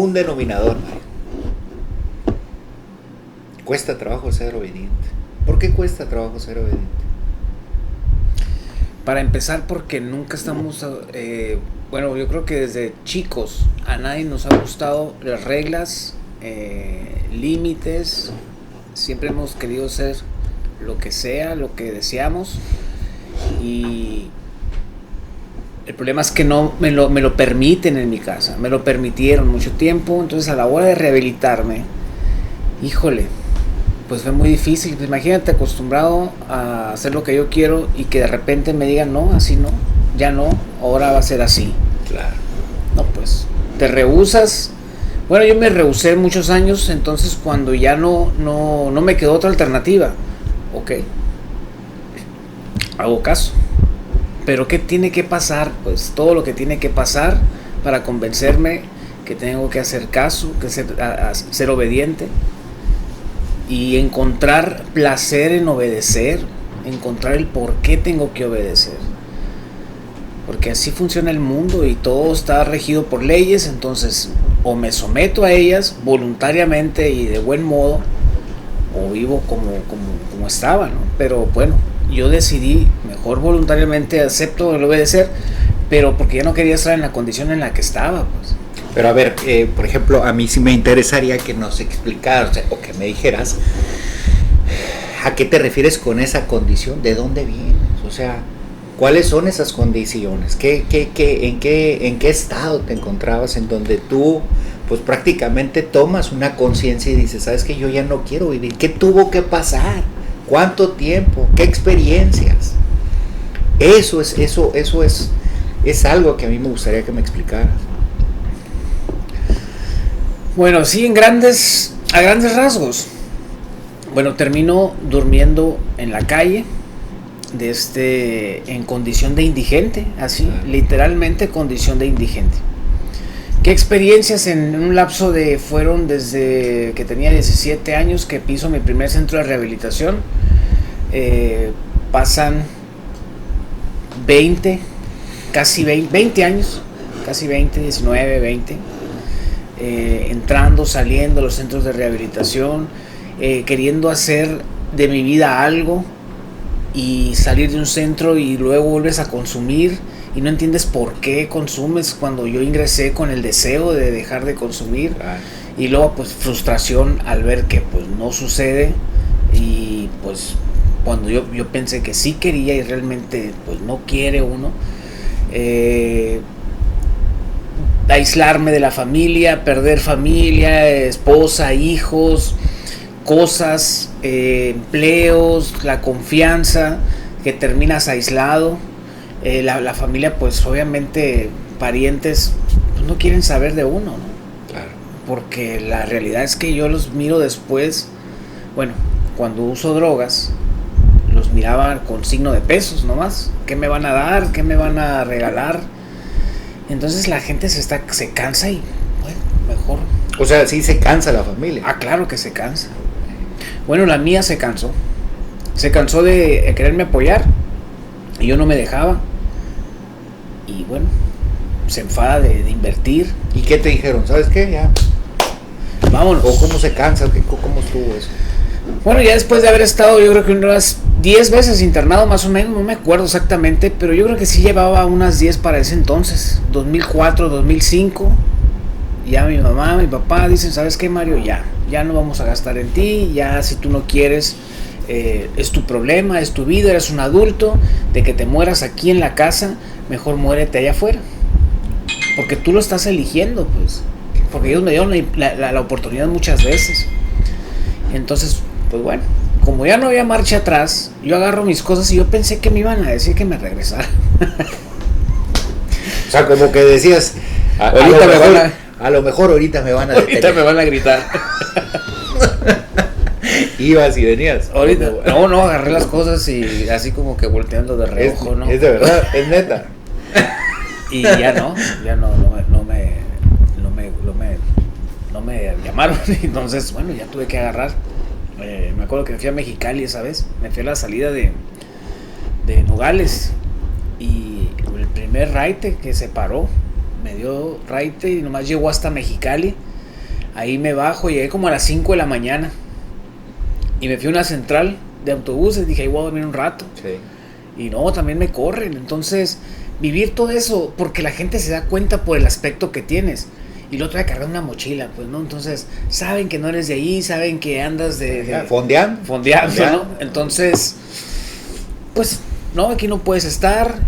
común denominador, Mario. Cuesta trabajo ser obediente. ¿Por qué cuesta trabajo ser obediente? Para empezar, porque nunca estamos, bueno, yo creo que desde chicos a nadie nos ha gustado las reglas, límites. Siempre hemos querido ser lo que sea, lo que deseamos, y el problema es que no me lo permiten en mi casa, me lo permitieron mucho tiempo. Entonces a la hora de rehabilitarme, híjole, pues fue muy difícil. Pues imagínate, acostumbrado a hacer lo que yo quiero y que de repente me digan no, así no, ya no, ahora va a ser así. Claro. No, pues te rehusas. Bueno, yo me rehusé muchos años. Entonces cuando ya no me quedó otra alternativa, ok, hago caso. Pero ¿qué tiene que pasar? Pues todo lo que tiene que pasar para convencerme que tengo que hacer caso, que ser obediente, y encontrar placer en obedecer, encontrar el por qué tengo que obedecer. Porque así funciona el mundo y todo está regido por leyes. Entonces o me someto a ellas voluntariamente y de buen modo, o vivo como estaba, ¿no? Pero bueno, yo decidí mejor voluntariamente acepto el obedecer, pero porque ya no quería estar en la condición en la que estaba, pues. Pero a ver, por ejemplo, a mí sí me interesaría que nos explicaras, o que me dijeras, ¿a qué te refieres con esa condición? ¿De dónde vienes? O sea, ¿cuáles son esas condiciones? ¿En qué estado te encontrabas en donde tú, pues prácticamente tomas una conciencia y dices, ¿sabes qué? Yo ya no quiero vivir. ¿Qué tuvo que pasar? ¿Cuánto tiempo? ¿Qué experiencias? Eso es algo que a mí me gustaría que me explicaras. Bueno, sí, a grandes rasgos. Bueno, termino durmiendo en la calle, en condición de indigente, así, literalmente condición de indigente. ¿Qué experiencias en un lapso fueron desde que tenía 17 años que piso mi primer centro de rehabilitación? Pasan 20 años, casi 20, 19, 20, entrando, saliendo a los centros de rehabilitación, queriendo hacer de mi vida algo, y salir de un centro y luego vuelves a consumir y no entiendes por qué consumes, cuando yo ingresé con el deseo de dejar de consumir. Y luego pues frustración al ver que pues no sucede, y pues cuando yo pensé que sí quería y realmente pues no quiere uno. Aislarme de la familia, perder familia, esposa, hijos, cosas, empleos, la confianza, que terminas aislado. La familia, pues obviamente parientes, pues, no quieren saber de uno, ¿no? Claro. Porque la realidad es que yo los miro después. Bueno, cuando uso drogas, los miraba con signo de pesos nomás. ¿Qué me van a dar? ¿Qué me van a regalar? Entonces la gente se cansa y, bueno, mejor. O sea, sí se cansa la familia. Ah, claro que se cansa. Bueno, la mía se cansó. Se cansó de quererme apoyar y yo no me dejaba. Y bueno, se enfada de invertir. ¿Y qué te dijeron? ¿Sabes qué? Ya. Vámonos. ¿O cómo se cansa? ¿Cómo estuvo eso? Bueno, ya después de haber estado, yo creo que unas 10 veces internado más o menos, no me acuerdo exactamente, pero yo creo que sí llevaba unas 10 para ese entonces, 2004, 2005. Ya mi mamá, mi papá dicen, ¿sabes qué, Mario? Ya no vamos a gastar en ti, ya si tú no quieres, es tu problema, es tu vida, eres un adulto, de que te mueras aquí en la casa, mejor muérete allá afuera. Porque tú lo estás eligiendo, pues. Porque ellos me dieron la oportunidad muchas veces. Entonces, pues bueno, como ya no había marcha atrás, yo agarro mis cosas y yo pensé que me iban a decir que me regresara. O sea, como que decías, a lo mejor ahorita me van a detener. Ahorita me van a gritar. Ibas y venías. Ahorita, no, agarré las cosas y así como que volteando de reojo, ¿no? Es de verdad, es neta. Y ya no me llamaron. Entonces, bueno, ya tuve que agarrar. Me acuerdo que me fui a Mexicali esa vez. Me fui a la salida de Nogales. Y el primer raite que se paró, me dio raite y nomás llegó hasta Mexicali. Ahí me bajo, llegué como a las 5 de la mañana y me fui a una central de autobuses, dije, ahí voy a dormir un rato. Sí. Y no, también me corren. Entonces, vivir todo eso, porque la gente se da cuenta por el aspecto que tienes. Y lo trae cargando una mochila, pues, ¿no? Entonces, saben que no eres de ahí, saben que andas fondeando, ¿no? Entonces, pues, no, aquí no puedes estar.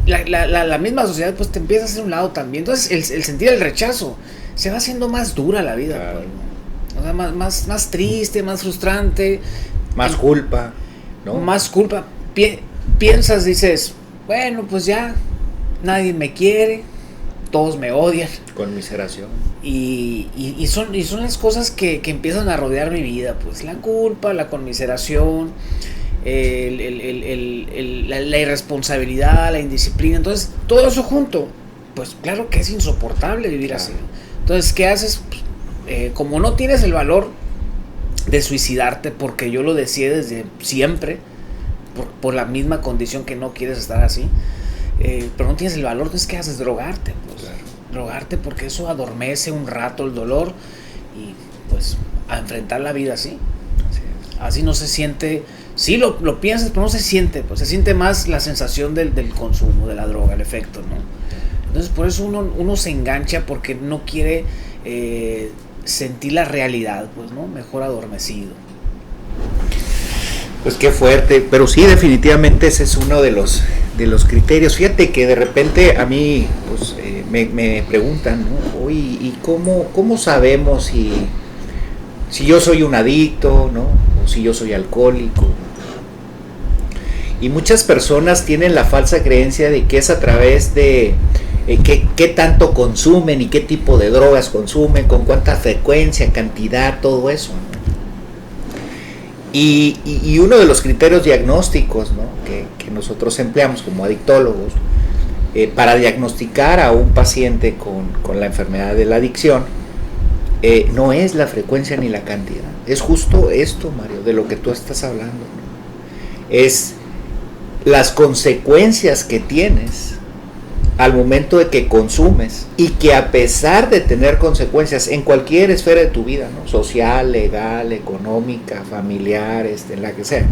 La misma sociedad, pues, te empieza a hacer un lado también. Entonces, el sentir el rechazo se va haciendo más dura la vida, claro. Pues, o sea, más triste, más frustrante. Más culpa, ¿no? Más culpa. Piensas, dices, bueno, pues ya, nadie me quiere, todos me odian. Conmiseración. Y son las cosas que empiezan a rodear mi vida, pues la culpa, la conmiseración, la irresponsabilidad, la indisciplina. Entonces, todo eso junto, pues claro que es insoportable vivir así. Entonces, ¿qué haces? Como no tienes el valor de suicidarte, porque yo lo decía desde siempre, por la misma condición que no quieres estar así, pero no tienes el valor, entonces ¿qué haces? Drogarte, pues. Claro. Drogarte, porque eso adormece un rato el dolor y pues a enfrentar la vida así. Así no se siente, sí lo piensas, pero no se siente, pues se siente más la sensación del consumo de la droga, el efecto, ¿no? Entonces por eso uno se engancha, porque no quiere sentir la realidad, pues, ¿no? Mejor adormecido. Pues qué fuerte, pero sí, definitivamente ese es uno de los criterios. Fíjate que de repente a mí pues, me preguntan, ¿no? Oye, ¿y cómo sabemos si yo soy un adicto, ¿no? O si yo soy alcohólico? Y muchas personas tienen la falsa creencia de que es a través de qué tanto consumen y qué tipo de drogas consumen, con cuánta frecuencia, cantidad, todo eso, ¿no? Y uno de los criterios diagnósticos, ¿no? que nosotros empleamos como adictólogos para diagnosticar a un paciente con la enfermedad de la adicción no es la frecuencia ni la cantidad, es justo esto, Mario, de lo que tú estás hablando, ¿no? Es las consecuencias que tienes al momento de que consumes, y que a pesar de tener consecuencias en cualquier esfera de tu vida, ¿no? Social, legal, económica, familiar, en la que sea,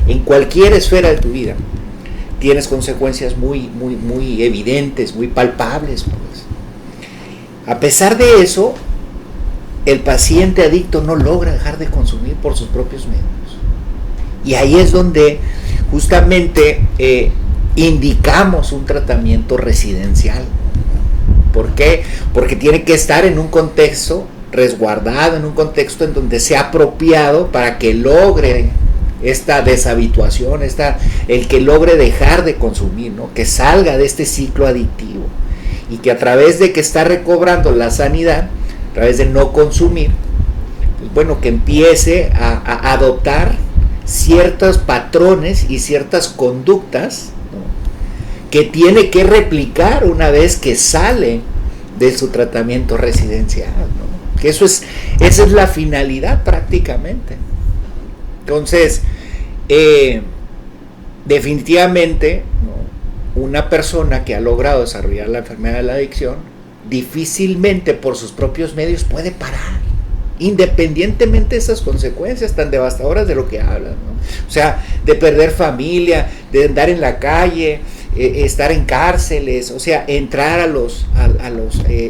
en cualquier esfera de tu vida tienes consecuencias muy evidentes, muy palpables, pues. A pesar de eso, el paciente adicto no logra dejar de consumir por sus propios medios, y ahí es donde justamente indicamos un tratamiento residencial. ¿Por qué? Porque tiene que estar en un contexto resguardado, en un contexto en donde sea apropiado para que logre esta deshabituación, el que logre dejar de consumir, ¿no? Que salga de este ciclo adictivo, y que a través de que está recobrando la sanidad, a través de no consumir, pues bueno, que empiece a adoptar ciertos patrones y ciertas conductas, ¿no? Que tiene que replicar una vez que sale de su tratamiento residencial, ¿no? Que esa es la finalidad prácticamente. Entonces, definitivamente, ¿no? Una persona que ha logrado desarrollar la enfermedad de la adicción difícilmente por sus propios medios puede parar, independientemente de esas consecuencias tan devastadoras de lo que hablan, ¿no? O sea, de perder familia, de andar en la calle, estar en cárceles, o sea, entrar a los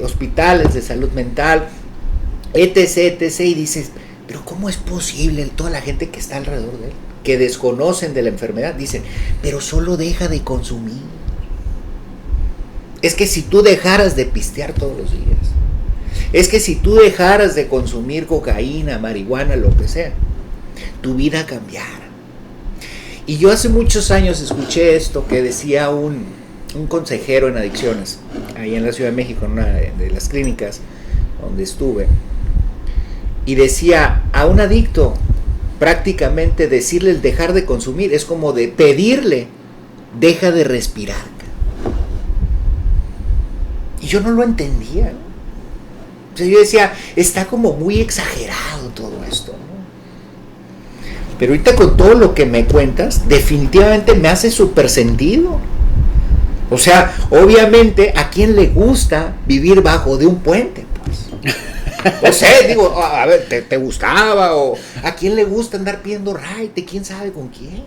hospitales de salud mental, etc, y dices, pero ¿cómo es posible? Toda la gente que está alrededor de él, que desconocen de la enfermedad, dicen, pero solo deja de consumir. Es que si tú dejaras de pistear todos los días, es que si tú dejaras de consumir cocaína, marihuana, lo que sea, tu vida cambiara. Y yo hace muchos años escuché esto que decía un consejero en adicciones, ahí en la Ciudad de México, en una de las clínicas donde estuve, y decía, a un adicto prácticamente decirle el dejar de consumir es como de pedirle, deja de respirar. Y yo no lo entendía, ¿no? O sea, yo decía, está como muy exagerado todo esto, ¿no? Pero ahorita con todo lo que me cuentas, definitivamente me hace súper sentido. O sea, obviamente, ¿a quién le gusta vivir bajo de un puente? Pues? No sé, digo, a ver, ¿te gustaba? ¿O a quién le gusta andar pidiendo raite? ¿Quién sabe con quién?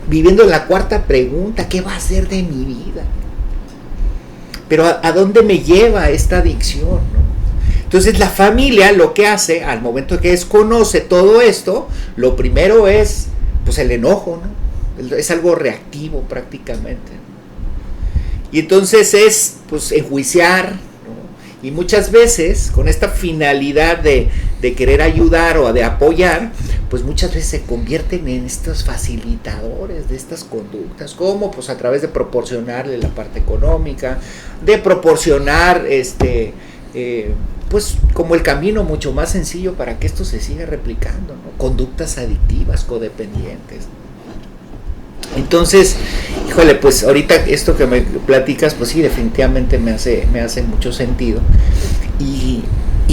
Viviendo en la cuarta pregunta, ¿qué va a hacer de mi vida? Pero ¿a dónde me lleva esta adicción? ¿No? Entonces la familia lo que hace al momento que desconoce todo esto, lo primero es pues el enojo, ¿no? Es algo reactivo prácticamente. Y entonces es pues enjuiciar, ¿no? Y muchas veces con esta finalidad de querer ayudar o de apoyar, pues muchas veces se convierten en estos facilitadores de estas conductas, como pues a través de proporcionarle la parte económica, de proporcionar pues como el camino mucho más sencillo para que esto se siga replicando, ¿no? Conductas adictivas, codependientes. Entonces, híjole, pues ahorita esto que me platicas, pues sí, definitivamente me hace mucho sentido. Y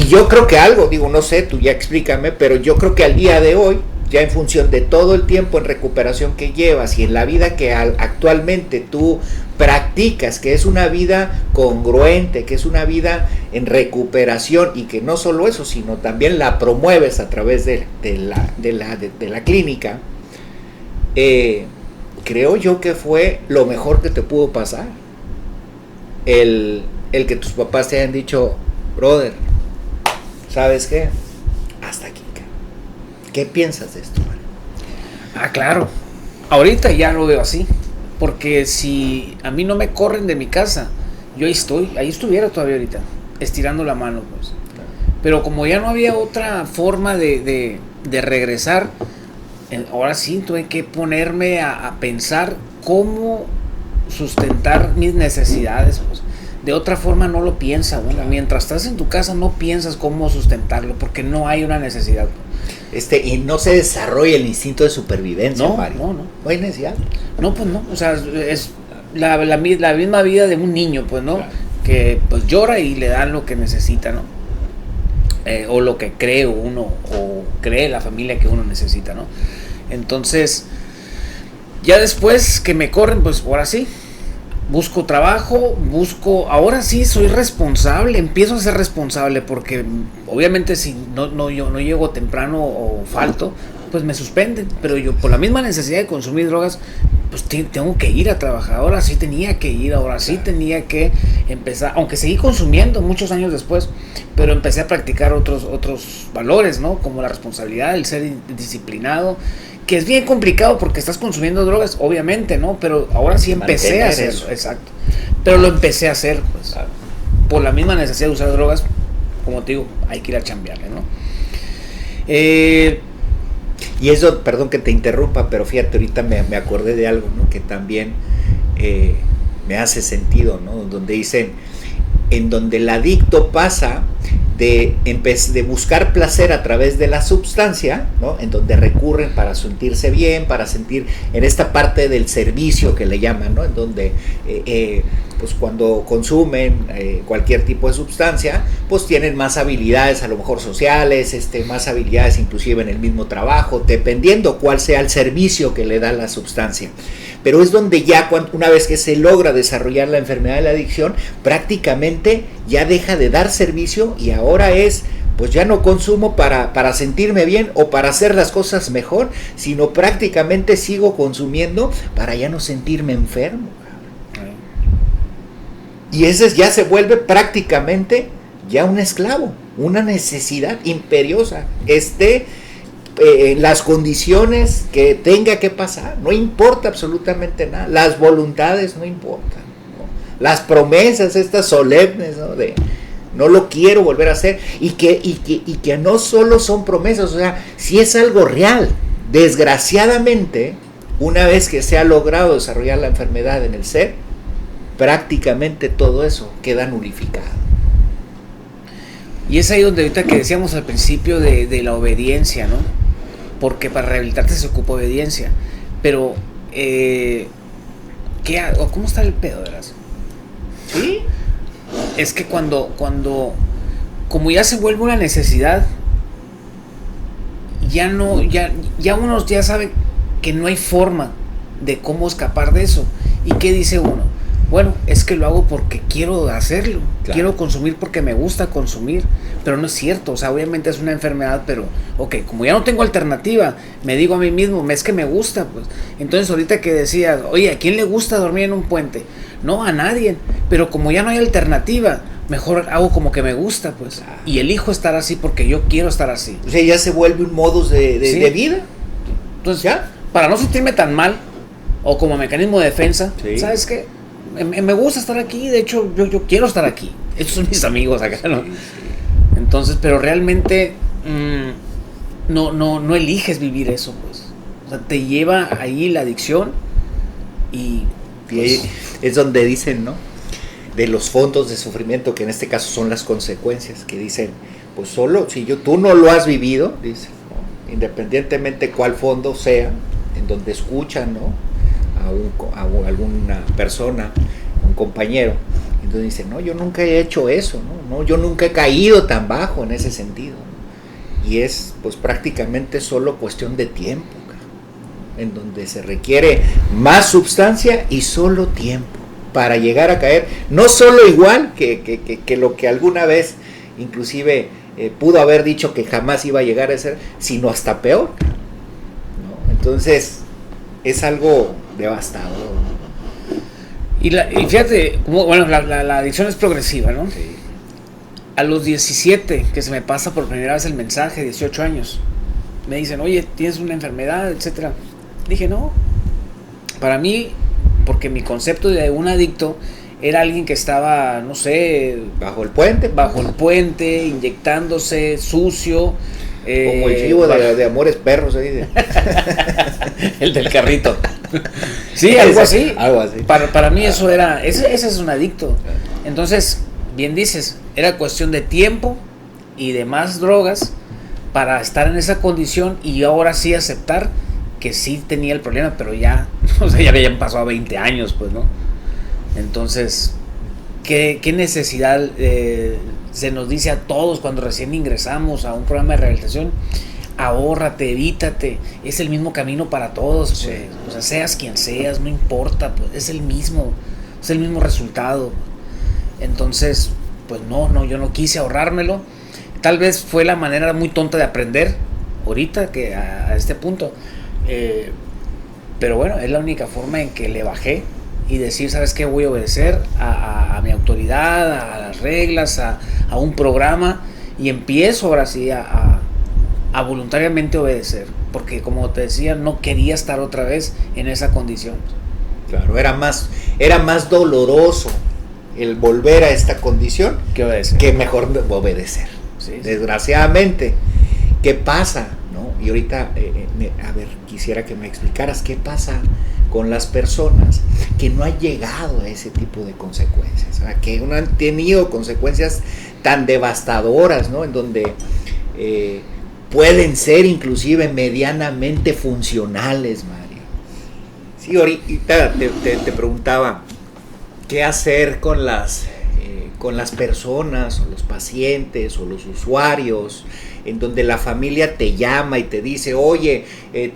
yo creo que algo, digo, no sé, tú ya explícame, pero yo creo que al día de hoy, ya en función de todo el tiempo en recuperación que llevas y en la vida que actualmente tú practicas, que es una vida congruente, que es una vida en recuperación y que no solo eso, sino también la promueves a través de la clínica, creo yo que fue lo mejor que te pudo pasar. El que tus papás te hayan dicho, brother, ¿sabes qué? Hasta aquí. ¿Qué piensas de esto, Mario? Ah, claro. Ahorita ya lo veo así. Porque si a mí no me corren de mi casa, yo ahí estuviera todavía ahorita, estirando la mano, pues. Pero como ya no había otra forma de regresar, ahora sí tuve que ponerme a pensar cómo sustentar mis necesidades, pues. De otra forma no lo piensas, bueno, mientras estás en tu casa no piensas cómo sustentarlo, porque no hay una necesidad. Y no se desarrolla el instinto de supervivencia, no, Mario. No. ¿No hay necesidad? No, pues no, o sea, es la misma vida de un niño, pues, ¿no? Claro. Que pues llora y le dan lo que necesita, ¿no? O lo que cree uno, o cree la familia que uno necesita, ¿no? Entonces, ya después que me corren, pues ahora sí, busco trabajo, ahora sí soy responsable, empiezo a ser responsable, porque obviamente si yo no llego temprano o falto, pues me suspenden, pero yo por la misma necesidad de consumir drogas, pues tengo que ir a trabajar, ahora sí tenía que empezar, aunque seguí consumiendo muchos años después, pero empecé a practicar otros valores, ¿no? Como la responsabilidad, el ser disciplinado, que es bien complicado porque estás consumiendo drogas, obviamente, ¿no? Pero ahora sí empecé a hacerlo, eso. Exacto. Pero lo empecé a hacer, pues, por la misma necesidad de usar drogas, como te digo, hay que ir a chambearle, ¿no? Y eso, perdón que te interrumpa, pero fíjate, ahorita me acordé de algo, ¿no? Que también me hace sentido, ¿no? Donde dicen, en donde el adicto pasa de buscar placer a través de la sustancia, ¿no? En donde recurren para sentirse bien, para sentir en esta parte del servicio que le llaman, ¿no? En donde pues cuando consumen cualquier tipo de sustancia, pues tienen más habilidades a lo mejor sociales, más habilidades inclusive en el mismo trabajo, dependiendo cuál sea el servicio que le da la sustancia. Pero es donde ya una vez que se logra desarrollar la enfermedad de la adicción, prácticamente ya deja de dar servicio y ahora pues ya no consumo para sentirme bien o para hacer las cosas mejor, sino prácticamente sigo consumiendo para ya no sentirme enfermo. Y ese ya se vuelve prácticamente ya un esclavo, una necesidad imperiosa, las condiciones que tenga que pasar, no importa absolutamente nada, las voluntades no importan, ¿no? Las promesas estas solemnes, ¿no? De no lo quiero volver a hacer, y que no solo son promesas, o sea, si es algo real. Desgraciadamente, una vez que se ha logrado desarrollar la enfermedad en el ser, prácticamente todo eso queda nulificado. Y es ahí donde ahorita que decíamos al principio de la obediencia, ¿no? Porque para rehabilitarte se ocupa obediencia. Pero, ¿cómo está el pedo, verás? ¿Sí? Es que cuando como ya se vuelve una necesidad, ya uno ya sabe que no hay forma de cómo escapar de eso. ¿Y qué dice uno? bueno, es que lo hago porque quiero hacerlo, Claro. quiero consumir porque me gusta consumir, pero no es cierto, o sea, obviamente es una enfermedad, pero, ok, como ya no tengo alternativa, me digo a mí mismo, es que me gusta, pues, entonces ahorita que decías, oye, ¿a quién le gusta dormir en un puente? No, a nadie, pero como ya no hay alternativa, mejor hago como que me gusta, pues, Claro. y elijo estar así porque yo quiero estar así. O sea, ya se vuelve un modus Sí. de vida. Entonces, ¿Ya? para no sentirme tan mal, o como mecanismo de defensa, Sí. ¿sabes qué? Me gusta estar aquí, de hecho, yo quiero estar aquí. Estos son mis amigos acá, ¿no? Sí, sí. Entonces, pero realmente no eliges vivir eso, pues. O sea, te lleva ahí la adicción y... Y ahí es donde dicen, ¿no? De los fondos de sufrimiento, que en este caso son las consecuencias, que dicen, pues solo si tú no lo has vivido, dice, ¿no? Independientemente cuál fondo sea, en donde escuchan, ¿no? Alguna persona, un compañero, entonces dice, no, yo nunca he hecho eso, ¿no? Yo nunca he caído tan bajo en ese sentido, ¿no? Y es pues prácticamente solo cuestión de tiempo, en donde se requiere más sustancia y solo tiempo para llegar a caer, no solo igual que lo que alguna vez inclusive pudo haber dicho que jamás iba a llegar a ser, sino hasta peor, ¿no? Entonces es algo devastador. Y fíjate, bueno, la adicción es progresiva, ¿no? Sí. A los 17, que se me pasa por primera vez el mensaje, 18 años, me dicen, oye, tienes una enfermedad, etcétera. Dije, no. Para mí, porque mi concepto de un adicto era alguien que estaba, no sé, Bajo el puente. bajo el puente, inyectándose, sucio. Como el chivo de Amores Perros ahí. El del carrito. Sí, algo así. Algo así. Para mí eso era, ese es un adicto. Entonces, bien dices, era cuestión de tiempo y de más drogas para estar en esa condición y ahora sí aceptar que sí tenía el problema, pero ya, o sea, ya habían pasado 20 años, pues, ¿no? Entonces, ¿qué necesidad se nos dice a todos cuando recién ingresamos a un programa de rehabilitación? Ahórrate, evítate, es el mismo camino para todos, pues. Sí. O sea, seas quien seas, no importa, pues, es el mismo resultado. Entonces, pues no, yo no quise ahorrármelo. Tal vez fue la manera muy tonta de aprender ahorita que a este punto. Pero bueno, es la única forma en que le bajé y decir, ¿sabes qué? Voy a obedecer a mi autoridad, a las reglas, a un programa, y empiezo ahora sí a voluntariamente obedecer, porque como te decía, no quería estar otra vez en esa condición. Claro, era más doloroso el volver a esta condición ¿Qué obedecer? que mejor obedecer. Sí. Desgraciadamente, ¿qué pasa? ¿No? Y ahorita, a ver, quisiera que me explicaras qué pasa con las personas que no han llegado a ese tipo de consecuencias, ¿verdad? Que no han tenido consecuencias tan devastadoras, ¿no? En donde pueden ser inclusive medianamente funcionales, Mario. Sí, ahorita te preguntaba, ¿qué hacer con las personas o los pacientes o los usuarios en donde la familia te llama y te dice, oye,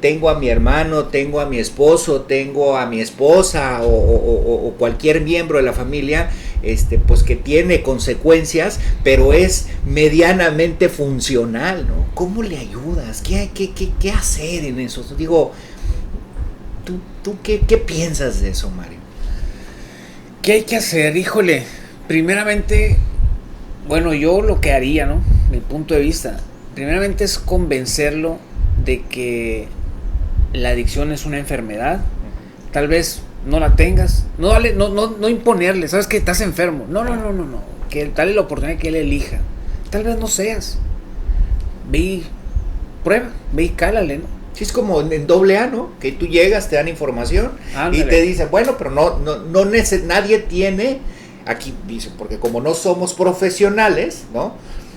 tengo a mi hermano, tengo a mi esposo, tengo a mi esposa o cualquier miembro de la familia, pues que tiene consecuencias, pero es medianamente funcional, ¿no? ¿Cómo le ayudas? ¿Qué hacer en eso? Digo, ¿tú qué piensas de eso, Mario? ¿Qué hay que hacer? Híjole, primeramente, bueno, yo lo que haría, ¿no? Mi punto de vista, primeramente es convencerlo de que la adicción es una enfermedad. Tal vez no la tengas, no imponerle, sabes que estás enfermo. No, que dale la oportunidad que él elija. Tal vez no seas. Ve y prueba, ve y cálale, ¿no? Sí, es como en AA, ¿no? Que tú llegas, te dan información. Ándale. Y te dicen, bueno, pero nadie tiene, aquí dice, porque como no somos profesionales, ¿no?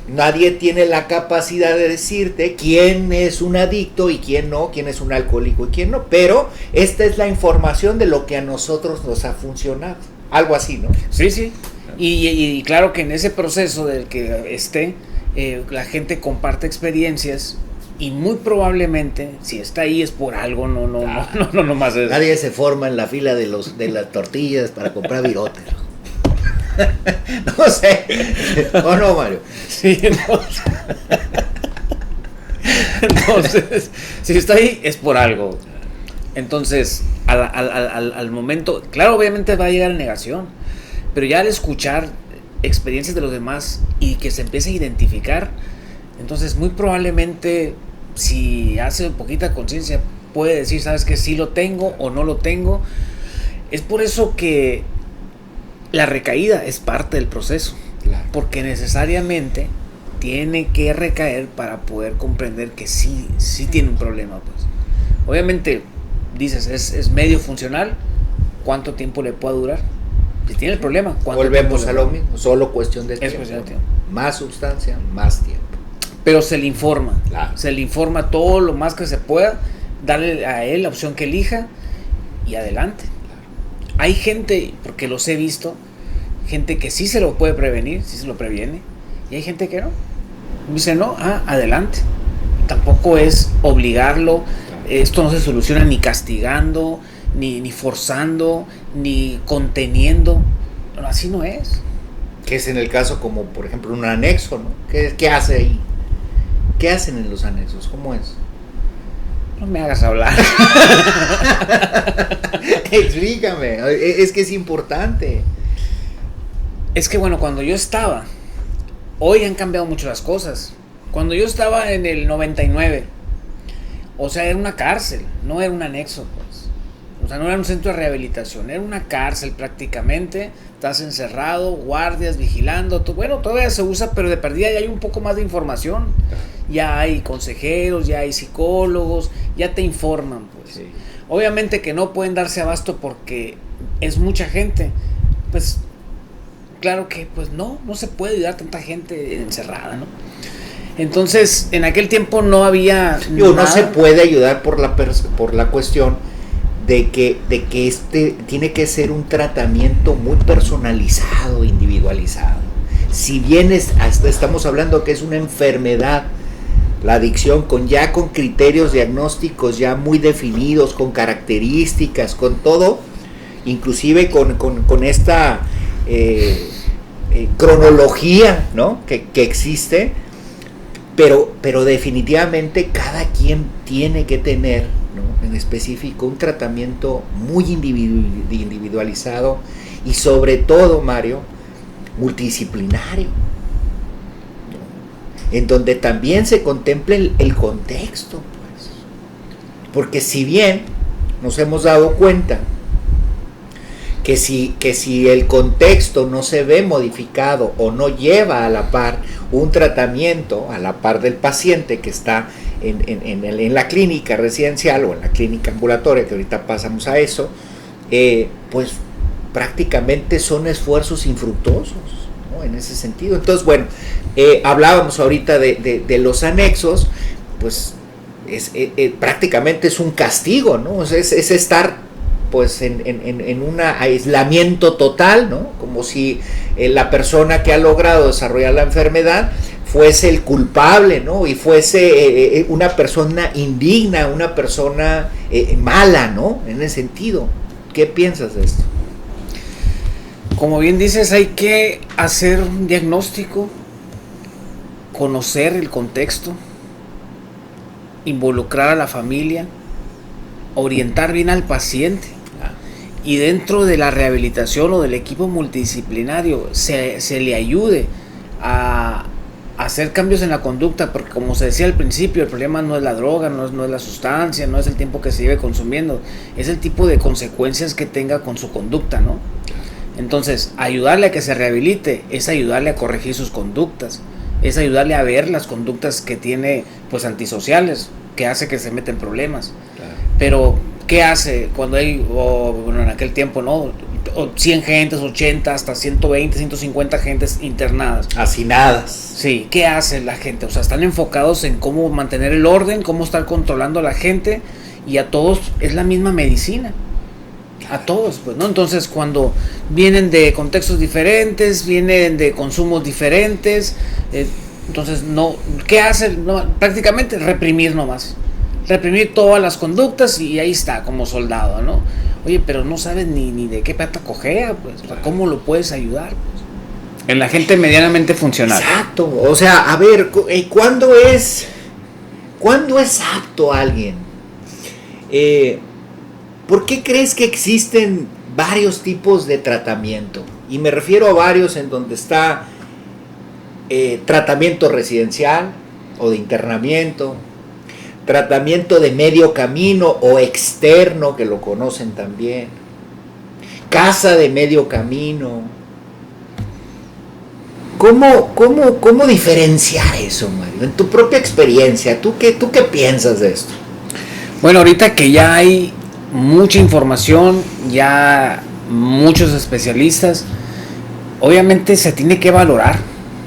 Nadie tiene la capacidad de decirte quién es un adicto y quién no, quién es un alcohólico y quién no, pero esta es la información de lo que a nosotros nos ha funcionado, algo así, ¿no? Sí. Y claro que en ese proceso del que la gente comparte experiencias Y muy probablemente, si está ahí es por algo, no más es. Nadie se forma en la fila de las tortillas para comprar virotes. No sé. ¿O no, Mario? Sí, entonces, si está ahí es por algo. Entonces, al momento, claro, obviamente va a llegar la negación, pero ya al escuchar experiencias de los demás y que se empiece a identificar, entonces muy probablemente, si hace poquita conciencia, puede decir, sabes que sí lo tengo o no lo tengo. Es por eso que la recaída es parte del proceso, Claro. porque necesariamente tiene que recaer para poder comprender que sí tiene un problema, pues. Obviamente dices, es medio funcional, ¿cuánto tiempo le puede durar? Si tiene el problema, ¿cuánto Volvemos tiempo a le lo puede? mismo, solo cuestión de Es tiempo. cuestión de tiempo. Más sustancia, más tiempo. Pero se le informa, Claro. se le informa todo lo más que se pueda, darle a él la opción que elija y adelante. Hay gente, porque los he visto, gente que sí se lo puede prevenir, sí se lo previene, y hay gente que no. Dice, no, adelante. Tampoco es obligarlo, esto no se soluciona ni castigando, ni forzando, ni conteniendo. No, así no es. Que es en el caso como, por ejemplo, un anexo, ¿no? ¿Qué hace ahí? ¿Qué hacen en los anexos? ¿Cómo es? No me hagas hablar. Explícame, es que es importante. Es que bueno, cuando yo estaba, hoy han cambiado mucho las cosas. Cuando yo estaba en el 99, o sea, era una cárcel, no era un anexo, pues. O sea, no era un centro de rehabilitación, era una cárcel prácticamente. Estás encerrado, guardias vigilando. Bueno, todavía se usa, pero de perdida ya hay un poco más de información. Ya hay consejeros, ya hay psicólogos, ya te informan, pues. Sí. Obviamente que no pueden darse abasto porque es mucha gente. Pues claro que pues no se puede ayudar a tanta gente encerrada, ¿no? Entonces, en aquel tiempo no había No se puede ayudar por la cuestión de que este tiene que ser un tratamiento muy personalizado, individualizado. Si bien estamos hablando que es una enfermedad, la adicción, con criterios diagnósticos ya muy definidos, con características, con todo, inclusive con esta cronología, ¿no? que existe, pero definitivamente cada quien tiene que tener, ¿no? en específico un tratamiento muy individualizado y sobre todo, Mario, multidisciplinario, ¿no? En donde también se contemple el contexto, pues. Porque si bien nos hemos dado cuenta que si el contexto no se ve modificado o no lleva a la par un tratamiento a la par del paciente que está en la clínica residencial o en la clínica ambulatoria, que ahorita pasamos a eso, pues prácticamente son esfuerzos infructuosos, ¿no? En ese sentido. Entonces, bueno, hablábamos ahorita de los anexos, pues prácticamente es un castigo, ¿no? O sea, es estar pues en un aislamiento total, ¿no? Como si la persona que ha logrado desarrollar la enfermedad fuese el culpable, ¿no? Y fuese una persona indigna, una persona mala, ¿no? En ese sentido. ¿Qué piensas de esto? Como bien dices, hay que hacer un diagnóstico, conocer el contexto, involucrar a la familia, orientar bien al paciente. Y dentro de la rehabilitación o del equipo multidisciplinario se le ayude a hacer cambios en la conducta, porque como se decía al principio, el problema no es la droga, no es la sustancia, no es el tiempo que se lleve consumiendo, es el tipo de consecuencias que tenga con su conducta, ¿no? Entonces, ayudarle a que se rehabilite es ayudarle a corregir sus conductas, es ayudarle a ver las conductas que tiene, pues, antisociales, que hace que se meta en problemas. Claro. Pero ¿qué hace cuando hay, bueno, en aquel tiempo, ¿no? 100 gentes, 80, hasta 120, 150 gentes internadas? Hacinadas. Sí, ¿qué hace la gente? O sea, están enfocados en cómo mantener el orden, cómo estar controlando a la gente, y a todos es la misma medicina. A todos, pues, ¿no? Entonces, cuando vienen de contextos diferentes, vienen de consumos diferentes, Entonces, no, ¿qué hace? No, prácticamente reprimir nomás. Reprimir todas las conductas y ahí está, como soldado, ¿no? Oye, pero no sabes ni de qué pata cojea, pues. O sea, ¿cómo lo puedes ayudar? Pues? En la gente medianamente funcional. Exacto. O sea, a ver, ¿cuándo es apto alguien? ¿Por qué crees que existen varios tipos de tratamiento? Y me refiero a varios en donde está tratamiento residencial o de internamiento, tratamiento de medio camino o externo, que lo conocen también, casa de medio camino. ¿Cómo diferenciar eso, Mario? En tu propia experiencia, ¿tú qué piensas de esto? Bueno, ahorita que ya hay mucha información, ya muchos especialistas, obviamente se tiene que valorar.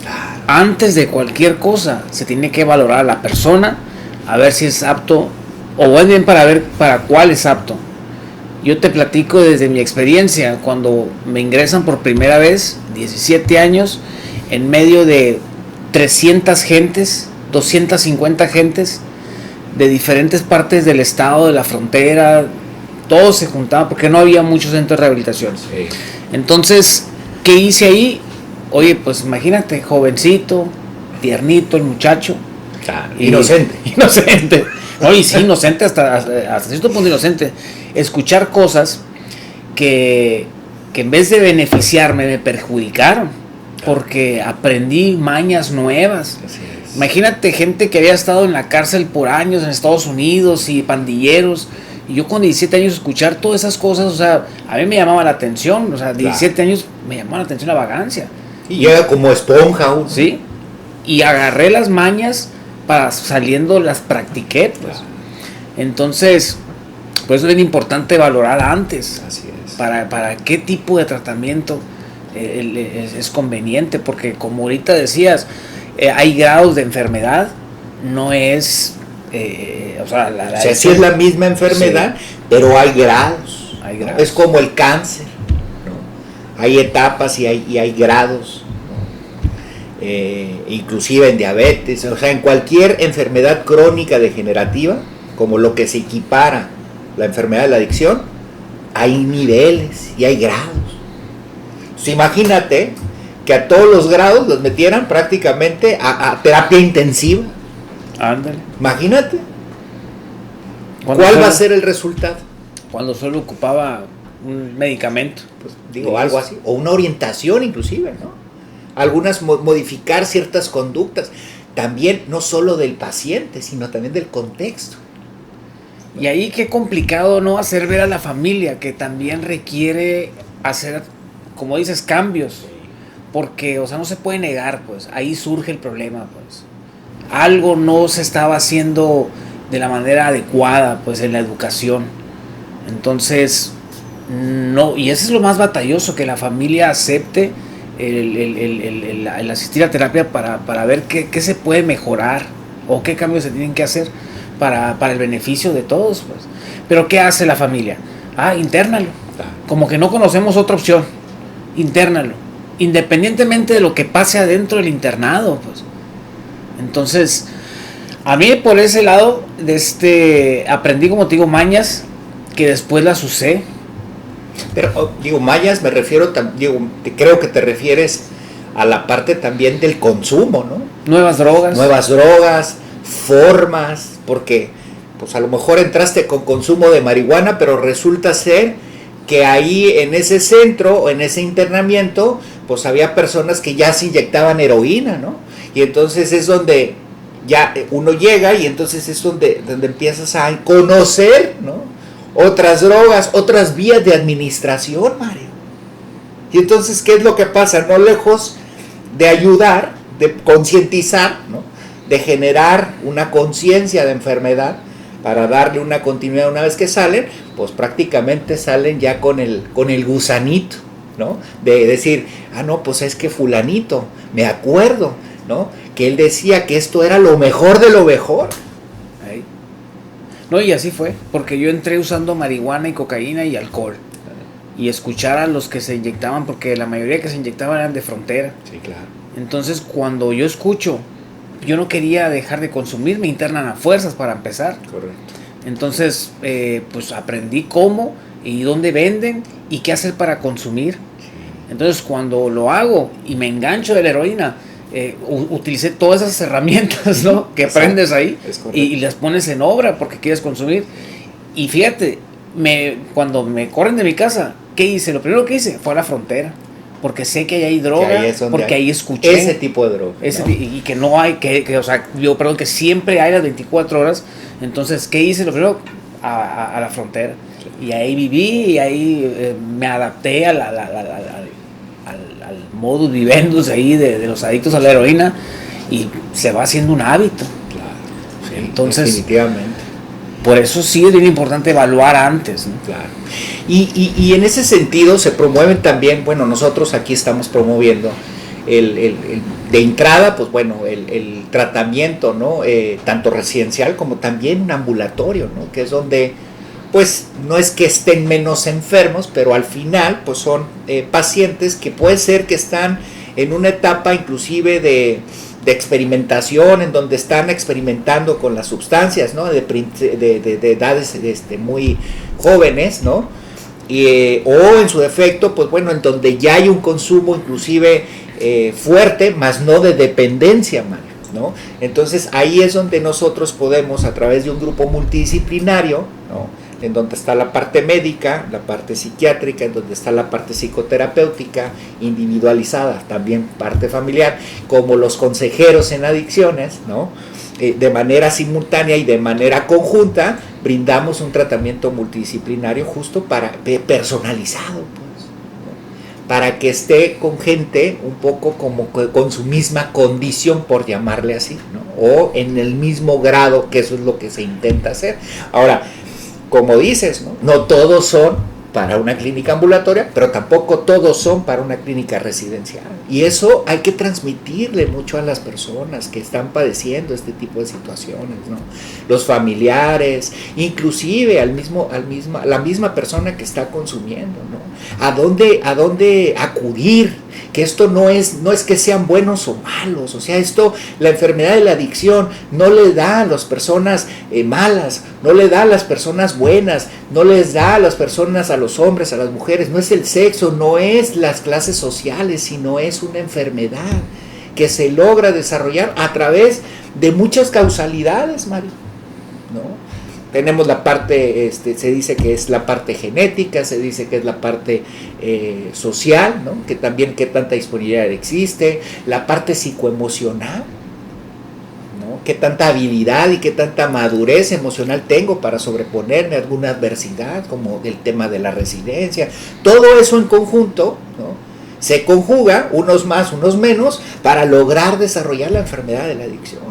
Claro. Antes de cualquier cosa, se tiene que valorar a la persona, a ver si es apto, o más bien para ver para cuál es apto. Yo te platico desde mi experiencia, cuando me ingresan por primera vez, 17 años, en medio de 300 gentes, 250 gentes, de diferentes partes del estado, de la frontera, todos se juntaban porque no había muchos centros de rehabilitación. Sí. Entonces, ¿qué hice ahí? Oye, pues imagínate, jovencito, tiernito el muchacho. Claro, inocente. Inocente. Oye, sí, inocente hasta cierto punto inocente. Escuchar cosas que en vez de beneficiarme me perjudicaron, porque aprendí mañas nuevas. Así es. Imagínate gente que había estado en la cárcel por años en Estados Unidos y pandilleros. Y yo con 17 años escuchar todas esas cosas, o sea, a mí me llamaba la atención. O sea, 17 años me llamaba la atención la vagancia. Y llega como esponja uno. Sí. Y agarré las mañas para saliendo las practiqué, pues. Entonces, por eso es bien importante valorar antes. Así es. Para qué tipo de tratamiento es conveniente, porque como ahorita decías, hay grados de enfermedad, no es o sea, sí es la misma enfermedad, sí, pero hay grados, hay ¿no? grados. Es como el cáncer, ¿no? Hay etapas y hay grados, ¿no? Inclusive en diabetes, o sea, en cualquier enfermedad crónica degenerativa, como lo que se equipara la enfermedad de la adicción, hay niveles y hay grados. Pues imagínate que a todos los grados los metieran prácticamente a terapia intensiva. Ándale. Imagínate. ¿Cuál va a ser el resultado? Cuando solo ocupaba un medicamento. Pues digo, algo así. O una orientación inclusive, ¿no? Algunas modificar ciertas conductas. También no solo del paciente, sino también del contexto. Y ahí qué complicado, ¿no? Hacer ver a la familia que también requiere hacer, como dices, cambios. Porque, o sea, no se puede negar, pues. Ahí surge el problema, pues. Algo no se estaba haciendo de la manera adecuada, pues, en la educación. Entonces, no, y eso es lo más batalloso, que la familia acepte el asistir a terapia para ver qué se puede mejorar o qué cambios se tienen que hacer para el beneficio de todos, pues. Pero ¿qué hace la familia? Intérnalo. Como que no conocemos otra opción. Intérnalo. Independientemente de lo que pase adentro del internado, pues. Entonces, a mí por ese lado, aprendí, como te digo, mañas que después las usé. Pero, digo, mañas me refiero, creo que te refieres a la parte también del consumo, ¿no? Nuevas drogas, formas, porque pues a lo mejor entraste con consumo de marihuana, pero resulta ser que ahí en ese centro o en ese internamiento, pues había personas que ya se inyectaban heroína, ¿no? Y entonces es donde ya uno llega y entonces es donde empiezas a conocer, ¿no? Otras drogas, otras vías de administración, Mario. Y entonces, ¿qué es lo que pasa? No lejos de ayudar, de concientizar, ¿no? De generar una conciencia de enfermedad para darle una continuidad una vez que salen, pues prácticamente salen ya con el gusanito, ¿no? De decir, no, pues es que fulanito, me acuerdo, ¿no? Que él decía que esto era lo mejor de lo mejor. Ahí. No, y así fue, porque yo entré usando marihuana y cocaína y alcohol. Y escuchar a los que se inyectaban, porque la mayoría que se inyectaban eran de frontera. Sí, claro. Entonces, cuando yo escucho yo no quería dejar de consumir, me internan a fuerzas para empezar. Correcto. Entonces, pues aprendí cómo y dónde venden y qué hacer para consumir. Entonces, cuando lo hago y me engancho de la heroína, utilicé todas esas herramientas, ¿no?, que aprendes ahí y las pones en obra porque quieres consumir. Y fíjate, cuando me corren de mi casa, ¿qué hice? Lo primero que hice fue a la frontera, porque sé que hay droga, porque ahí escuché ese tipo de droga, ¿no? Y que no hay, o sea, que siempre hay las 24 horas. Entonces, ¿qué hice? Lo primero, a la frontera. Y ahí viví y ahí me adapté al modus vivendus ahí de los adictos a la heroína, y se va haciendo un hábito. Claro, sí, entonces, definitivamente. Por eso sí es bien importante evaluar antes, ¿no? Claro. Y en ese sentido se promueven también, bueno, nosotros aquí estamos promoviendo de entrada, pues bueno, el tratamiento, ¿no? Tanto residencial como también un ambulatorio, ¿no? Que es donde, pues, no es que estén menos enfermos, pero al final, pues son pacientes que puede ser que están en una etapa inclusive de experimentación, en donde están experimentando con las sustancias, ¿no? De edades muy jóvenes, ¿no? O en su defecto, pues bueno, en donde ya hay un consumo inclusive fuerte, más no de dependencia, ¿no? Entonces ahí es donde nosotros podemos, a través de un grupo multidisciplinario, ¿no?, en donde está la parte médica, la parte psiquiátrica, en donde está la parte psicoterapéutica, individualizada, también parte familiar, como los consejeros en adicciones, ¿no? De manera simultánea y de manera conjunta, brindamos un tratamiento multidisciplinario justo personalizado, pues, ¿no?, para que esté con gente un poco como con su misma condición, por llamarle así, ¿no?, o en el mismo grado, que eso es lo que se intenta hacer. Ahora, como dices, no todos son para una clínica ambulatoria, pero tampoco todos son para una clínica residencial. Y eso hay que transmitirle mucho a las personas que están padeciendo este tipo de situaciones, ¿no? Los familiares, inclusive la misma persona que está consumiendo, ¿no? ¿A dónde acudir? Que esto no es que sean buenos o malos, o sea, la enfermedad de la adicción no le da a las personas malas, no le da a las personas buenas, no les da a las personas, a los hombres, a las mujeres, no es el sexo, no es las clases sociales, sino es una enfermedad que se logra desarrollar a través de muchas causalidades, Mari, ¿no? Tenemos la parte, se dice que es la parte genética, se dice que es la parte social, ¿no?, que también qué tanta disponibilidad existe, la parte psicoemocional, ¿no?, qué tanta habilidad y qué tanta madurez emocional tengo para sobreponerme a alguna adversidad, como el tema de la residencia. Todo eso en conjunto, ¿no?, se conjuga, unos más, unos menos, para lograr desarrollar la enfermedad de la adicción.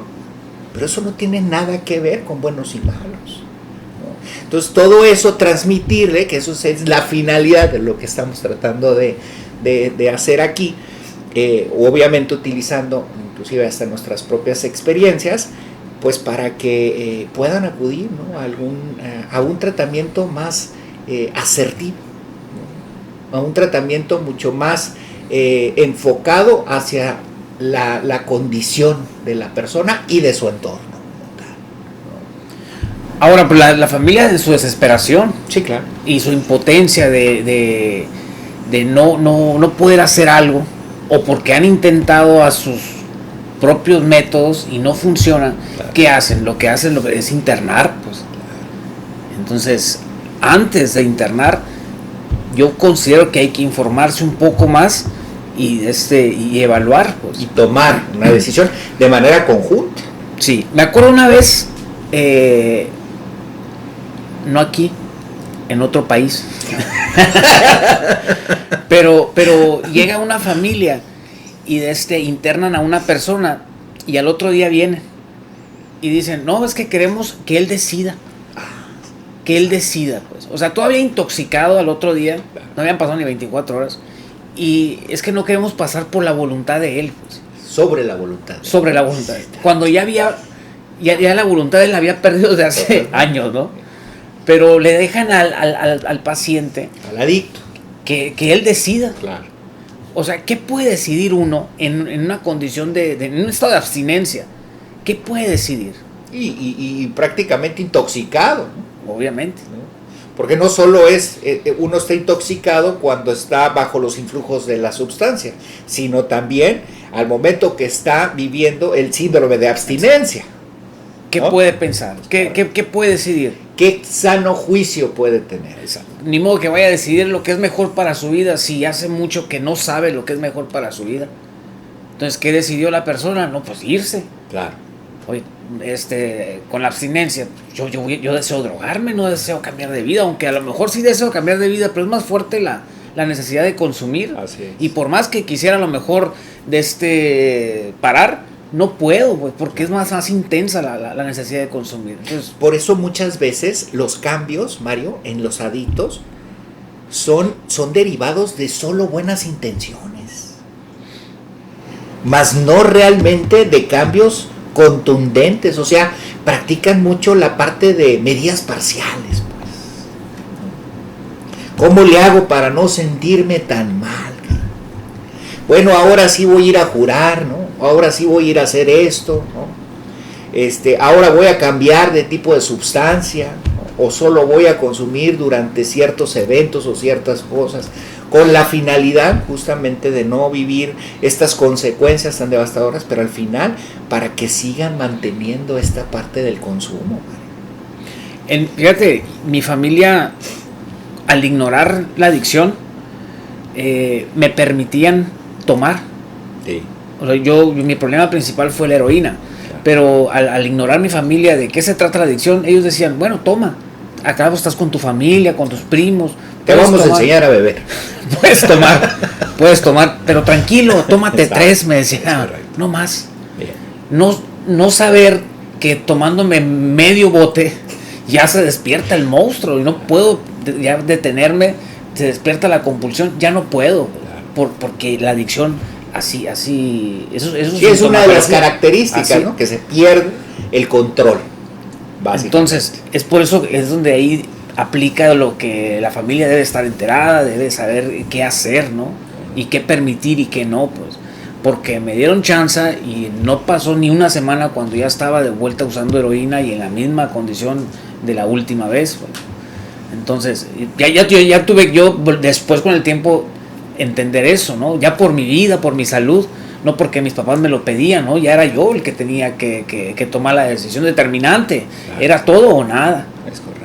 Pero eso no tiene nada que ver con buenos y malos. Entonces todo eso transmitirle, que eso es la finalidad de lo que estamos tratando de hacer aquí, obviamente utilizando inclusive hasta nuestras propias experiencias, pues para que puedan acudir, ¿no?, a un tratamiento más asertivo, ¿no?, a un tratamiento mucho más enfocado hacia la condición de la persona y de su entorno. Ahora, pues la familia en su desesperación, sí, claro, y su impotencia de no poder hacer algo, o porque han intentado a sus propios métodos y no funcionan, claro. ¿Qué hacen? Lo que hacen es internar, pues. Entonces, antes de internar, yo considero que hay que informarse un poco más y evaluar, pues, y tomar una decisión de manera conjunta. Sí, me acuerdo una vez, no aquí, en otro país, pero llega una familia y internan a una persona y al otro día vienen y dicen, no, es que queremos que él decida, pues. O sea, todavía intoxicado al otro día, no habían pasado ni 24 horas, y es que no queremos pasar por la voluntad de él, pues. Sobre la voluntad. Cuando ya la voluntad él la había perdido desde hace años, ¿no? Pero le dejan al paciente, al adicto, que él decida. Claro. O sea, ¿qué puede decidir uno en una condición en un estado de abstinencia? ¿qué puede decidir? Y prácticamente intoxicado, ¿no? Obviamente. ¿No? Porque no solo es, uno está intoxicado cuando está bajo los influjos de la sustancia, sino también al momento que está viviendo el síndrome de abstinencia. ¿Qué ¿no? puede pensar? ¿Qué puede decidir? ¿Qué sano juicio puede tener? Exacto. Ni modo que vaya a decidir lo que es mejor para su vida si hace mucho que no sabe lo que es mejor para su vida. Entonces, ¿qué decidió la persona? No, pues irse. Claro. Oye, con la abstinencia, yo deseo drogarme, no deseo cambiar de vida, aunque a lo mejor sí deseo cambiar de vida, pero es más fuerte la necesidad de consumir. Así es. Y por más que quisiera a lo mejor parar, no puedo, pues, porque es más intensa la necesidad de consumir. Entonces, por eso muchas veces los cambios, Mario, en los adictos son derivados de solo buenas intenciones, mas no realmente de cambios contundentes. O sea, practican mucho la parte de medidas parciales, pues. ¿Cómo le hago para no sentirme tan mal? Bueno, ahora sí voy a ir a jurar, ¿no? Ahora sí voy a ir a hacer esto, ¿no? Ahora voy a cambiar de tipo de sustancia, ¿no? O solo voy a consumir durante ciertos eventos o ciertas cosas, con la finalidad justamente de no vivir estas consecuencias tan devastadoras, pero al final para que sigan manteniendo esta parte del consumo. Fíjate, mi familia, al ignorar la adicción, me permitían tomar. Sí. O sea, mi problema principal fue la heroína, claro. Pero al ignorar mi familia de qué se trata la adicción, ellos decían, bueno, toma, acá estás con tu familia, con tus primos, te vamos a enseñar a beber. puedes tomar, pero tranquilo, tómate 3, me decía, no más. No saber que tomándome medio bote ya se despierta el monstruo y no puedo ya detenerme, se despierta la compulsión, ya no puedo, porque la adicción así, eso sí, es una de las características, así, ¿no? Que se pierde el control, básicamente. Entonces, es por eso es donde ahí aplica lo que la familia debe estar enterada, debe saber qué hacer, ¿no? Y qué permitir y qué no, pues. Porque me dieron chance y no pasó ni una semana cuando ya estaba de vuelta usando heroína y en la misma condición de la última vez, pues. Entonces, ya tuve yo después con el tiempo entender eso, ¿no? Ya por mi vida, por mi salud, no porque mis papás me lo pedían, ¿no? Ya era yo el que tenía que tomar la decisión determinante. Claro. Era todo o nada. Es correcto.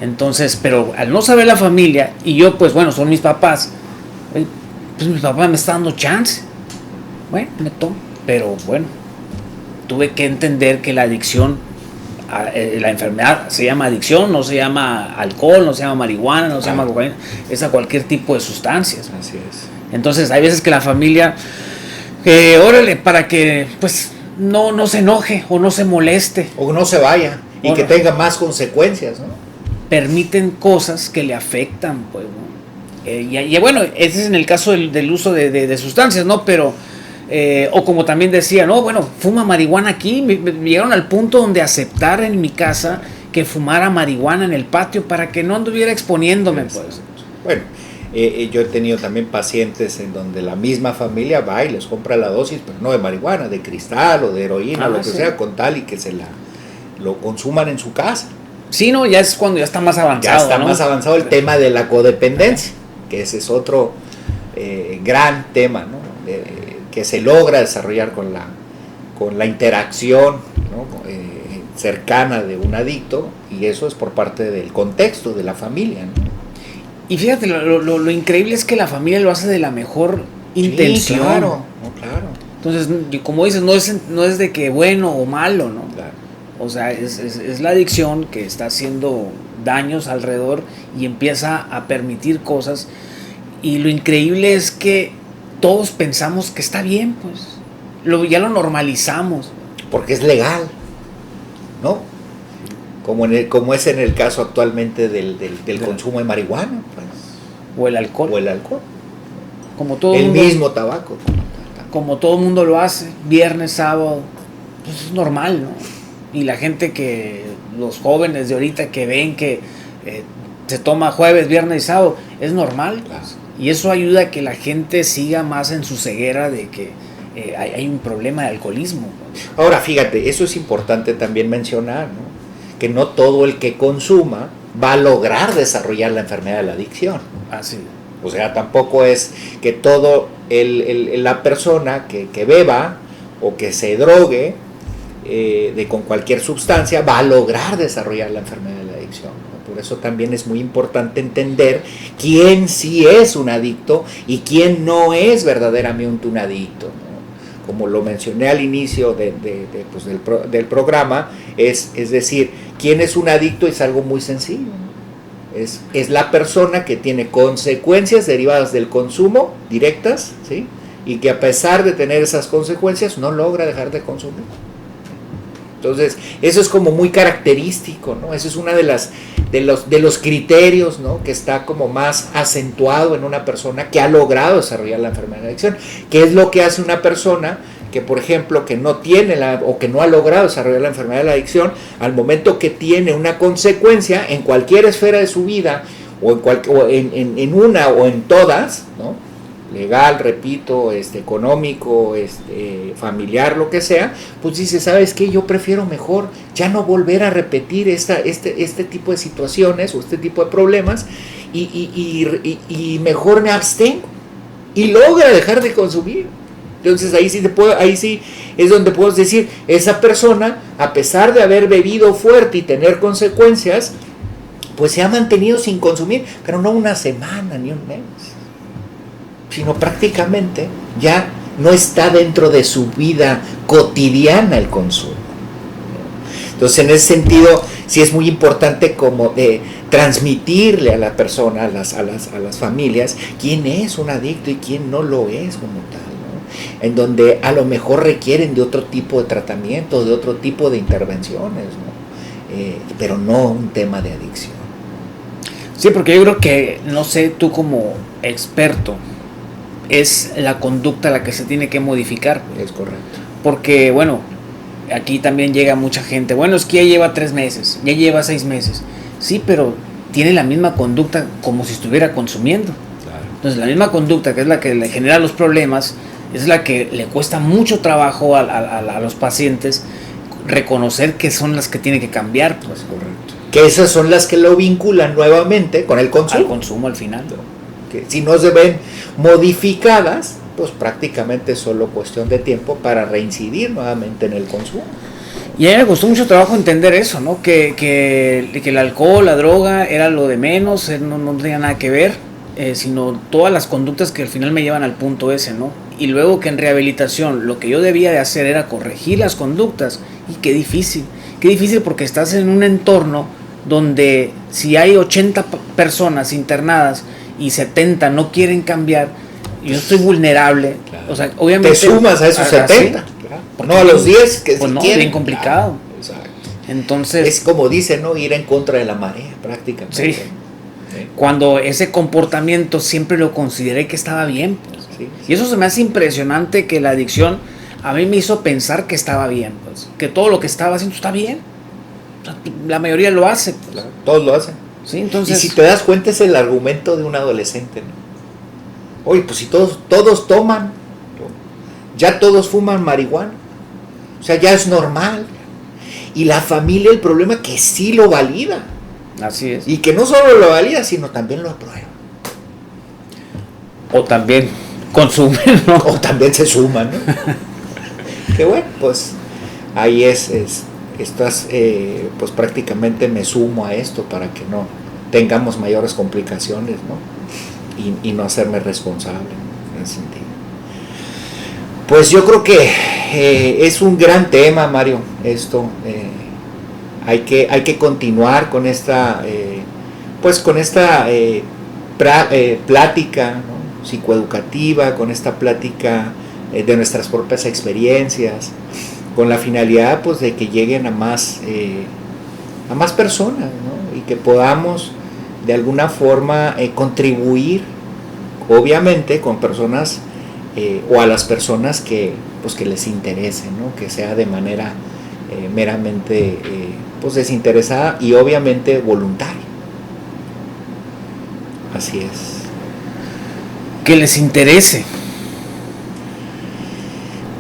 Entonces, pero al no saber la familia, y yo, pues bueno, son mis papás, pues mi papá me está dando chance. Bueno, me tomo. Pero bueno, tuve que entender que la adicción, la enfermedad se llama adicción, no se llama alcohol, no se llama marihuana, no se llama cocaína, es a cualquier tipo de sustancias. Así es. Entonces hay veces que la familia, órale, para que pues no se enoje o no se moleste. O no se vaya y que tenga más consecuencias, ¿no? Permiten cosas que le afectan, pues, ¿no? Y bueno, ese es en el caso del uso de sustancias, ¿no? Pero o como también decía, no, bueno, fuma marihuana aquí. Me llegaron al punto donde aceptar en mi casa que fumara marihuana en el patio para que no anduviera exponiéndome, pues. Bueno, yo he tenido también pacientes en donde la misma familia va y les compra la dosis, pero no de marihuana, de cristal o de heroína, lo que sea, con tal y que lo consuman en su casa. Sí, no, ya es cuando ya está más avanzado. Ya está, ¿no? Más avanzado el tema de la codependencia, que ese es otro gran tema, ¿no? Que se logra desarrollar con la interacción, ¿no? Cercana de un adicto, y eso es por parte del contexto de la familia, ¿no? Y fíjate, lo increíble es que la familia lo hace de la mejor intención. Claro, no, claro. Entonces, como dices, no es de que bueno o malo, ¿no? Claro. O sea, es la adicción que está haciendo daños alrededor y empieza a permitir cosas. Y lo increíble es que todos pensamos que está bien, pues. Ya lo normalizamos. Porque es legal, ¿no? Como es en el caso actualmente del consumo de marihuana, pues. O el alcohol. Como todo el mismo tabaco. Como todo mundo lo hace, viernes, sábado, pues es normal, ¿no? Y la gente los jóvenes de ahorita que ven que se toma jueves, viernes y sábado, es normal. Claro. Y eso ayuda a que la gente siga más en su ceguera de que hay un problema de alcoholismo. Ahora, fíjate, eso es importante también mencionar, ¿no? Que no todo el que consuma va a lograr desarrollar la enfermedad de la adicción. Así. O sea, tampoco es que todo la persona que beba o que se drogue con cualquier sustancia va a lograr desarrollar la enfermedad de la adicción, ¿no? Por eso también es muy importante entender quién sí es un adicto y quién no es verdaderamente un adicto, ¿no? Como lo mencioné al inicio del programa, es decir, quién es un adicto es algo muy sencillo, ¿no? Es la persona que tiene consecuencias derivadas del consumo directas, ¿sí? Y que a pesar de tener esas consecuencias no logra dejar de consumir. Entonces, eso es como muy característico, ¿no? Eso es una de los criterios, ¿no? Que está como más acentuado en una persona que ha logrado desarrollar la enfermedad de adicción. ¿Qué es lo que hace una persona que, por ejemplo, que no tiene o que no ha logrado desarrollar la enfermedad de la adicción, al momento que tiene una consecuencia en cualquier esfera de su vida, o en una o en todas, ¿no? Legal, repito, económico, familiar, lo que sea, pues dice, ¿sabes qué? Yo prefiero mejor ya no volver a repetir este tipo de situaciones o este tipo de problemas y mejor me abstengo y logra dejar de consumir. Entonces ahí sí es donde podemos decir, esa persona, a pesar de haber bebido fuerte y tener consecuencias, pues se ha mantenido sin consumir, pero no una semana ni un mes, sino prácticamente ya no está dentro de su vida cotidiana el consumo. Entonces, en ese sentido, sí es muy importante como de transmitirle a la persona, a las familias, quién es un adicto y quién no lo es como tal, ¿no? En donde a lo mejor requieren de otro tipo de tratamiento, de otro tipo de intervenciones, ¿no? Pero no un tema de adicción. Sí, porque yo creo que, no sé, tú como experto, es la conducta la que se tiene que modificar. Es correcto. Porque, bueno, aquí también llega mucha gente, bueno, es que ya lleva 3 meses, ya lleva 6 meses. Sí, pero tiene la misma conducta como si estuviera consumiendo. Claro. Entonces, la misma conducta, que es la que le genera los problemas, es la que le cuesta mucho trabajo a los pacientes reconocer que son las que tiene que cambiar. Pues. Correcto. Que esas son las que lo vinculan nuevamente con el consumo. Al consumo al final. Que si no se ven modificadas, pues prácticamente es solo cuestión de tiempo para reincidir nuevamente en el consumo. Y a mí me costó mucho trabajo entender eso, ¿no? Que el alcohol, la droga era lo de menos, no tenía nada que ver, sino todas las conductas que al final me llevan al punto ese, ¿no? Y luego que en rehabilitación lo que yo debía de hacer era corregir las conductas, y qué difícil porque estás en un entorno donde si hay 80 personas internadas y 70 no quieren cambiar, yo estoy vulnerable. Claro. O sea, obviamente te sumas a esos 70, claro. No a los 10 que pues si no, quieren. Bien complicado. Claro, exacto. Entonces, es como dicen, ¿no? Ir en contra de la marea, prácticamente. Sí. Cuando ese comportamiento siempre lo consideré que estaba bien, pues. Sí. Y eso se me hace impresionante, que la adicción a mí me hizo pensar que estaba bien, pues, que todo lo que estaba haciendo está bien. O sea, la mayoría lo hace, pues. Claro, todos lo hacen. Sí, entonces, y si te das cuenta, es el argumento de un adolescente, ¿no? Oye, pues si todos toman, ya todos fuman marihuana, o sea, ya es normal. Y la familia, el problema es que sí lo valida. Así es. Y que no solo lo valida, sino también lo aprueba. O también consumen, ¿no? O también se suman, ¿no? Que bueno, pues ahí pues prácticamente me sumo a esto para que no tengamos mayores complicaciones, ¿no? Y no hacerme responsable, ¿no? En ese sentido. Pues yo creo que es un gran tema, Mario, esto. Hay que continuar con esta plática, ¿no? Psicoeducativa, con esta plática de nuestras propias experiencias, con la finalidad, pues, de que lleguen a más personas, ¿no? Y que podamos de alguna forma contribuir, obviamente, con personas o a las personas que les interese, ¿no? Que sea de manera meramente desinteresada y obviamente voluntaria. Así es. Que les interese.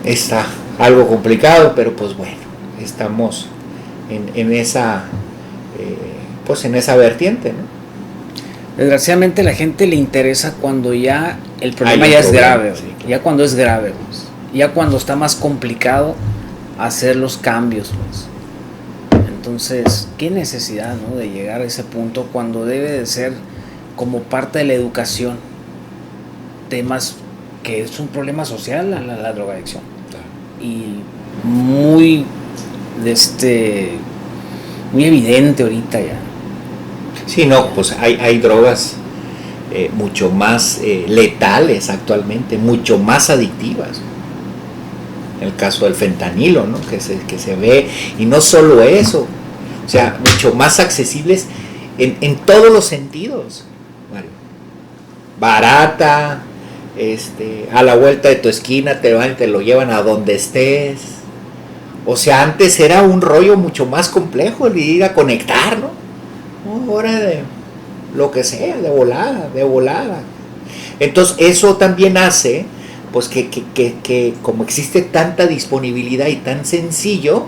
está algo complicado, pero pues bueno, estamos en esa pues en esa vertiente, ¿no? Desgraciadamente la gente le interesa cuando ya el problema Hay un ya es problema, grave, sí, claro. ya cuando es grave, pues. Ya cuando está más complicado hacer los cambios, pues. Entonces, qué necesidad, ¿no?, de llegar a ese punto cuando debe de ser como parte de la educación, temas que es un problema social, la drogadicción, y muy muy evidente ahorita ya. Sí, no, pues hay drogas mucho más letales actualmente, mucho más adictivas. El caso del fentanilo, ¿no? que se ve, y no solo eso, o sea, mucho más accesibles en todos los sentidos, Mario. Barata, a la vuelta de tu esquina te van y te lo llevan a donde estés. O sea, antes era un rollo mucho más complejo el ir a conectar, ¿no? Ahora de lo que sea, de volada. Entonces eso también hace pues que como existe tanta disponibilidad y tan sencillo,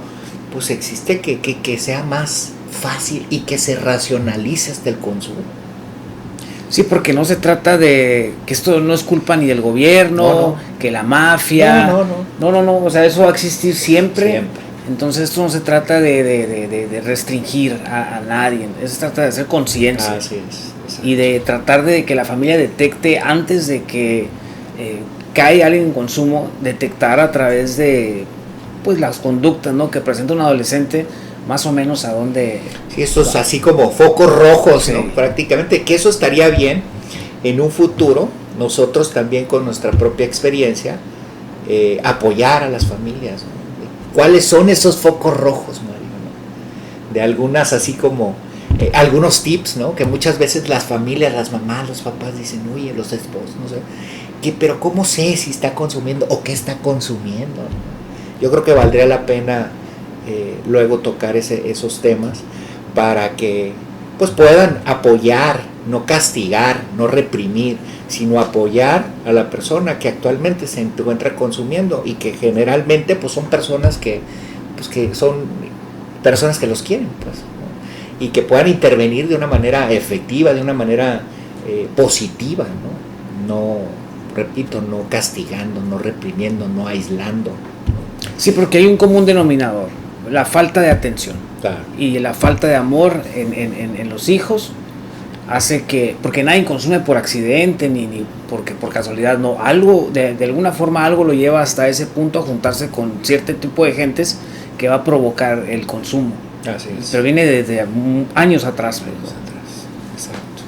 pues existe que sea más fácil y que se racionalice hasta el consumo. Sí, porque no se trata de que esto no es culpa ni del gobierno, que la mafia. No, o sea, eso va a existir siempre. Entonces esto no se trata de restringir a nadie, se trata de hacer conciencia. Así es, y de tratar de que la familia detecte antes de que cae alguien en consumo, detectar a través de pues las conductas, ¿no?, que presenta un adolescente, más o menos a dónde. Sí, estos así como focos rojos, sí, ¿no? Prácticamente, que eso estaría bien en un futuro, nosotros también con nuestra propia experiencia, apoyar a las familias, ¿no? ¿Cuáles son esos focos rojos, Mario, ¿no? De algunas así como algunos tips, ¿no? Que muchas veces las familias, las mamás, los papás dicen, oye, los esposos, no sé, pero ¿cómo sé si está consumiendo o qué está consumiendo, ¿no? Yo creo que valdría la pena luego tocar esos temas para que pues puedan apoyar, no castigar, no reprimir, sino apoyar a la persona que actualmente se encuentra consumiendo y que generalmente pues son personas que son personas que los quieren, pues, ¿no? Y que puedan intervenir de una manera efectiva, de una manera positiva, no, repito, no castigando, no reprimiendo, no aislando. Sí, porque hay un común denominador, la falta de atención. Claro. Y la falta de amor en los hijos hace que, porque nadie consume por accidente ni porque por casualidad, no, algo de alguna forma algo lo lleva hasta ese punto a juntarse con cierto tipo de gentes que va a provocar el consumo. Así es. Pero viene desde años atrás. Exacto.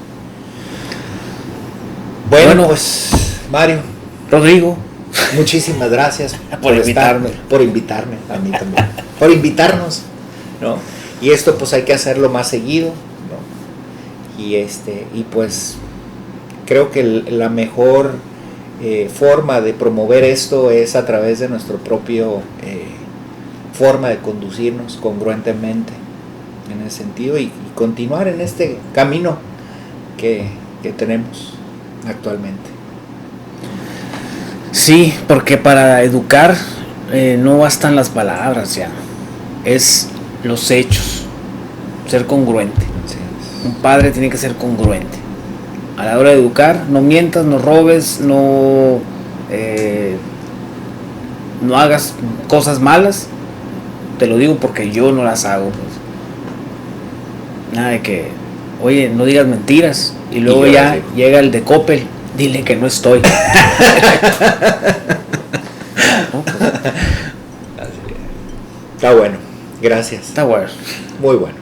Bueno, pues Mario, Rodrigo, muchísimas gracias por invitarme. Por invitarme, a mí también, por invitarnos, ¿no? Y esto pues hay que hacerlo más seguido, ¿no? Y pues creo que la mejor forma de promover esto es a través de nuestro propio forma de conducirnos congruentemente en ese sentido y continuar en este camino que tenemos actualmente. Sí, porque para educar no bastan las palabras ya, es los hechos, ser congruente. Un padre tiene que ser congruente a la hora de educar, no mientas, no robes, no hagas cosas malas. Te lo digo porque yo no las hago, pues. Nada de que, oye, no digas mentiras y luego ya llega el de Coppel, dile que no estoy. No, pues. Está bueno, gracias. Está bueno. Muy bueno.